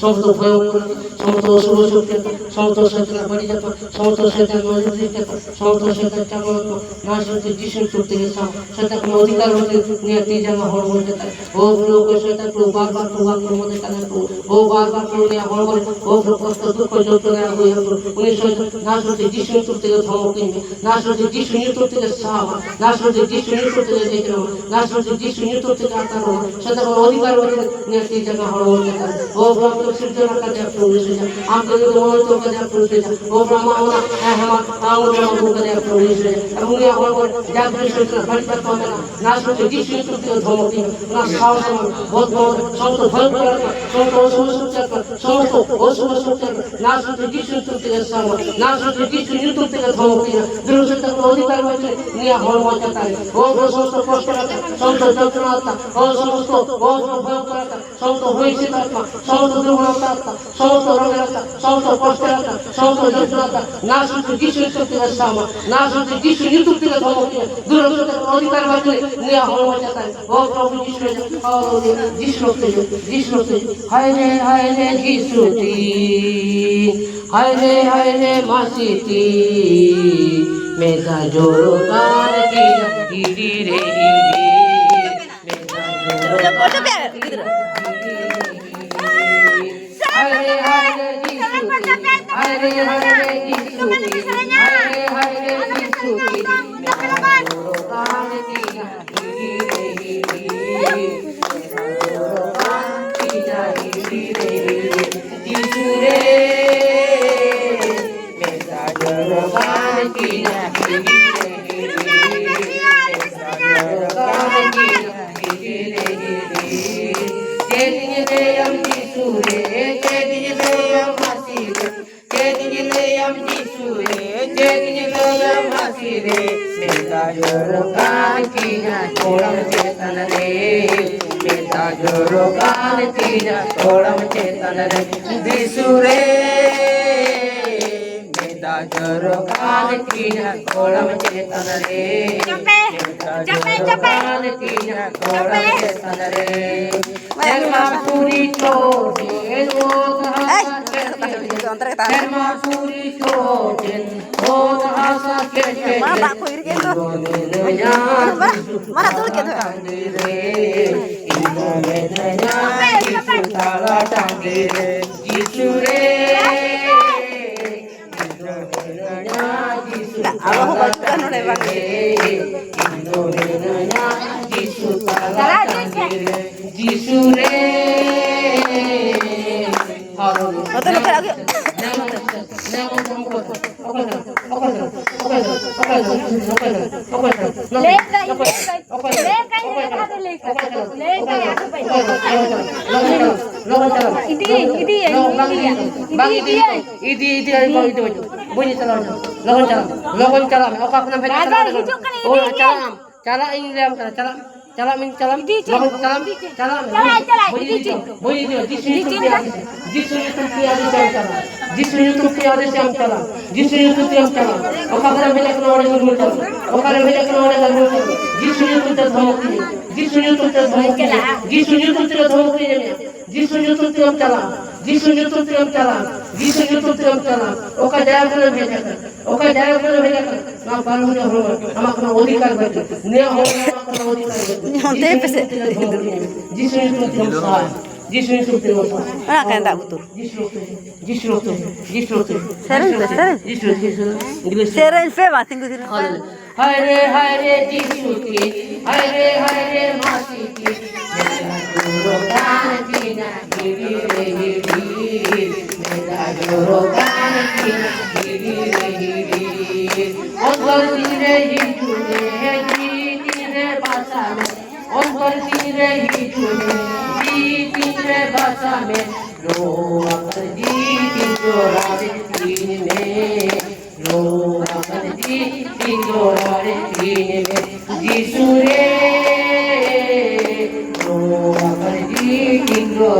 সমস্ত ভয়ঙ্কর, সমস্ত অশুভ শক্তি, সমস্ত শয়তানের বাড়ি যাত, সমস্ত শয়তানের মজুরি যাত, সমস্ত শয়তান চাকর নাশ হতে যিশুর চলতে গেছাম, শয়তান কোনো অধিকার হতে নিয়ে তে জামা হর বলতে তাই। ও লোক শয়তান প্রভু বারবার প্রভাব মধ্যে কানে প্রভু, ও বারবার প্রভু নিয়ে হর বলে, ও কষ্ট দুঃখ যন্ত্রণা হয়ে উনি শয়তান নাশ হতে যিশুর চলতে গেছে ধমক কিনবে, নাশ হতে যিশু নিউটন থেকে সাহাবা, নাশ হতে যিশু নিউটন থেকে দেখে নাশ হতে যিশু নিউটন থেকে আত্মার শয়তান কোনো অধিকার হতে নিয়ে তে জামা হর বলতে তাই। ও ভক্ত সূর্যের কাছে প্রভু এসে যায়, আমাকে যদি মনে তো কাছে প্রভু এসে যায়, ও ব্রহ্মা আমরা আমার আমরা কাছে প্রভু এসে যায়, এবং উনি আমার জাগরে শয়তান বাড়ি থাকতে হবে না, নাশ হতে যিশু নিউটন থেকে ধমক কিনবে, না সাহস আমার বোধ সমস্ত ভয়ঙ্কর সমস্ত অশুভ শক্তি সমস্ত অশুভ শক্তি নাশ হতে যিশু নিউটন থেকে সাহাবা, নাশ হতে যিশু নিউটন থেকে ধমক কিনবে, দুর্শক্তি অধিকার হয়েছে নিয়ে হল মজা তাই। ও সমস্ত কষ্ট রাখা, সমস্ত যন্ত্রণা আত্মা, ও সমস্ত ভয়ঙ্কর আত্মা, সমস্ত হয়েছে আত্মা, সমস্ত দুর্বলতা আত্মা, সমস্ত রোগের আত্মা, সমস্ত কষ্টের আত্মা, সমস্ত যন্ত্রণা আত্মা, নাশ হতে যিশু নিউটন থেকে সাহাবা, নাশ হতে যিশু নিউটন থেকে ধমক কিনবে, দুর্শক্তি অধিকার হয়েছে নিয়ে হল মজা তাই। ও প্রভু যিশু যিশু যিশু হায় রে যিশুতি, হায় রে মাসিতি, মেঘা জোড়ো কার গিরি রে গিরি, মেঘা জোড়ো কার গিরি রে, হায় রে যিশুতি, হায় রে যিশুতি, হায় রে যিশুতি, মেঘা জোড়ো কার গিরি রে গিরি, মেঘা জোড়ো কার গিরি রে গিরি, যিশু রে মেঘা জোড়ো কার গিরি রে গিরি, মেঘা জোড়ো কার গিরি রে গিরি, চেদিনে আম যিশু রে, চেদিনে আম হাসি রে, চেদিনে আম যিশু রে, চেদিনে আম হাসি রে, মেঘা জোড়ো কার গিরি ওড়ম চেতন রে, মেঘা জোড়ো কার গিরি ওড়ম চেতন রে, যিশু রে মেঘা জোড়ো কার গিরি ওড়ম চেতন রে, মেঘা জোড়ো কার গিরি ওড়ম চেতন রে, শর্মা পুরি চোটেন ও শর্মা পুরি চোটেন ও হাসা কেটে mana tuh gitu রে, ইন্দোরে দয়া যিশু তারা টাঙ্গে রে, যিশু রে ইন্দোরে দয়া যিশু তারা টাঙ্গে রে, ইন্দোরে দয়া যিশু তারা টাঙ্গে রে, যিশু রে चला min चला चला चला बोली दियो जिसु ने तुम किया दे चला जिसु ने तुम किया दे चला जिसु ने तुम किया चला ओकारे मेले को ओडे गुरु चला ओकारे मेले को ओडे गुरु चला जिसु ने तुम धमक जिसु ने तुम धमक जिसु ने तुम धमक जिसु ने तुम चला जिसु ने तुम चला जिसु ने तुम चला ओका दया करे भेजा ओका दया करे भेजा ना पालन हो हमक কোনো অধিকার পাইছে নে हो কোনো অধিকার পাইছে जिसु ने तुम सहाय जिसु ने तुम ah kan tak betul जिसु seren fe batin gudin हाय रे जिसु की हाय रे मासी की मेरा जोरो गान की ना गिरी रे गिरी मेरा जोरो गान की ना गिरी रे गिरी अंतर तीरे ही चुने जी रे भाषा में अंतर तीरे ही चुने जी रे भाषा में रो अकर जी जोरारे तीन में रो अकर जी जोरारे तीन में जिसु रे रो अकर जी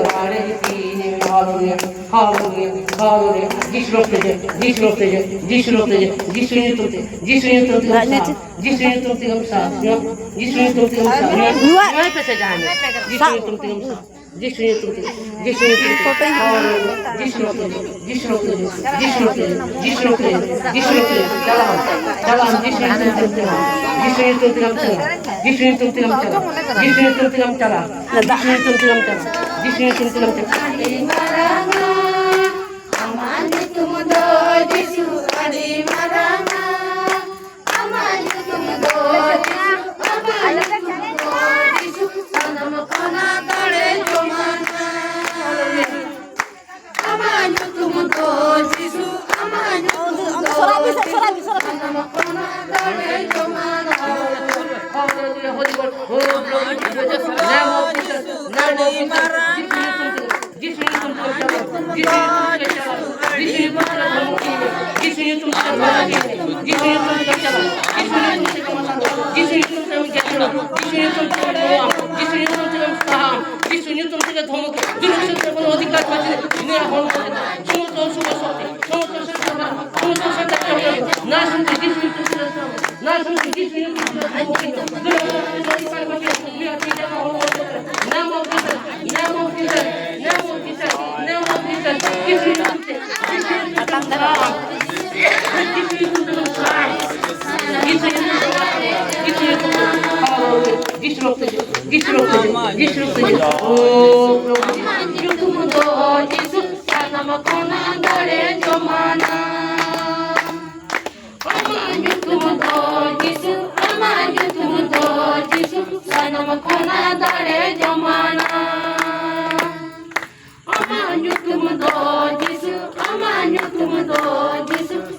রাড়ে তিনি হালুয়া হালুয়া হালুয়া যিশু রক্তে যিশু রক্তে যিশু রক্তে যিশু নিতুতে যিশু নিতুতে যিশু নিতুতে গামছা যিশু নিতুতে গামছা নয় পেছে জানে যিশু নিতুতে গামছা যিশু নিতুতে যিশু নিতুতে যিশু রক্তে যিশু রক্তে যিশু রক্তে যিশু রক্তে যিশু রক্তে চালাও চালাও যিশু নিতুতে যিশু নিতুতে গামছা যিশু নিতুতে গামছা যিশু নিতুতে গামছা যিশু নিতুতে গামছা যিশু নিতুতে গামছা Amani tumdo Jisu adi marama Amani tumdo Jisu Amani tumdo Jisu Sanam kona tare jomana Amani tumdo Jisu Amani tumdo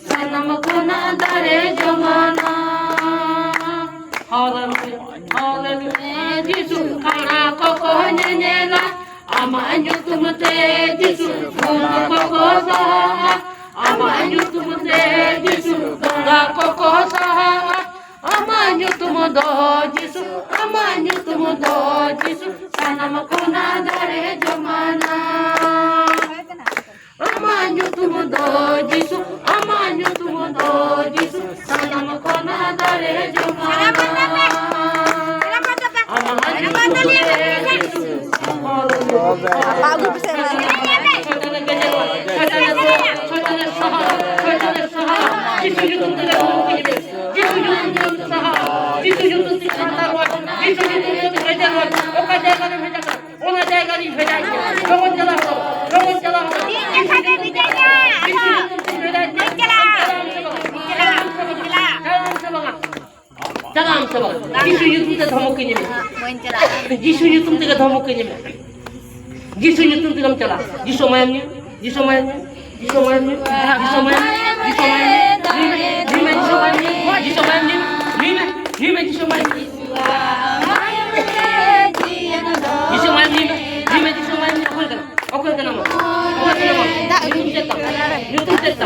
Sanam kona tare jomana যিশু নিতুম থেকে ধমক কিনে যিশু নিতুম থেকে চলা যিশু মায়াম নি যিশু মায়াম নি যিশু মায়াম নি যিশু মায়াম যিশু মায়াম যিশু মায়াম যিশু মায়াম যিশু মায়াম যিশু মায়াম যিশু মায়াম ওকে কেন নিতুম চেষ্টা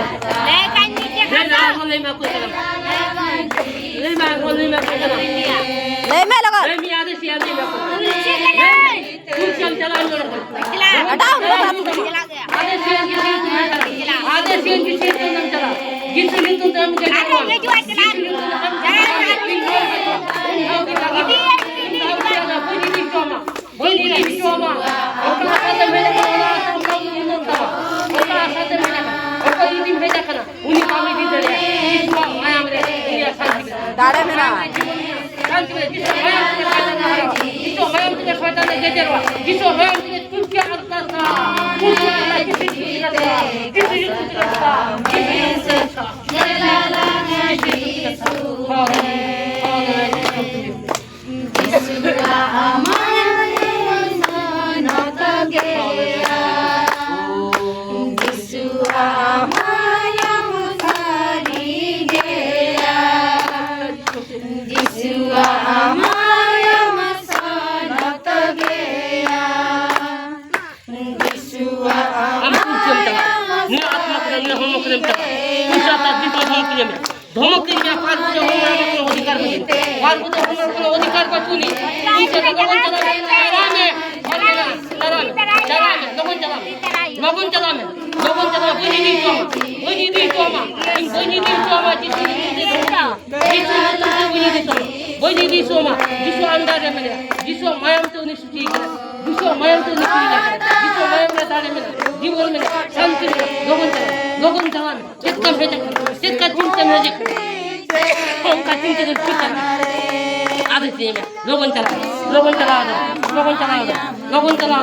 लोगन चला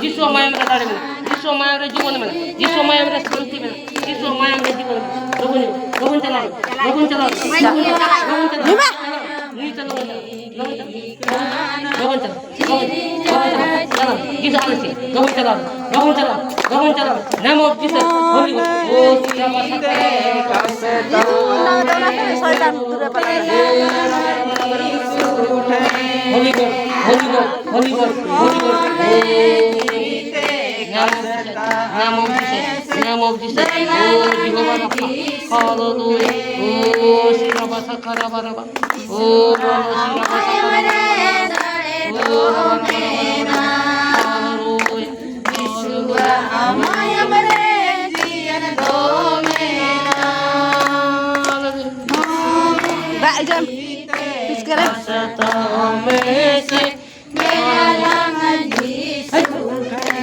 जिसो माया मेरा दाड़े में जिसो माया मेरा जीवन में जिसो माया मेरा शांति में जिसो माया मेरा जीवन में लोगन चला नाम of Jesus holy O Holy God, Holy God, Holy God, Holy God. Name of Jesus, name of Jesus. Oh, Jehovah Rapha, hallelujah. Oh, Shiraba Sakarabaraba. Oh, Shiraba Sakarabaraba. Oh, hallelujah. Amaya mere jiyan do mera. Baik jam. Bis keren. में से मेरा रंग जीसु है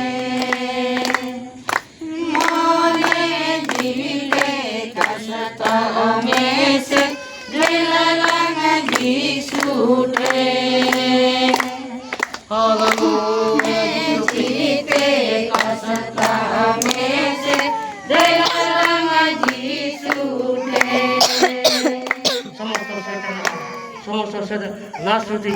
मोने जीविते कष्टों में से मेरा रंग जीसु है हालेलुया जीविते कष्टों में से मेरा रंग जीसु है समस्त शैतान नाश होते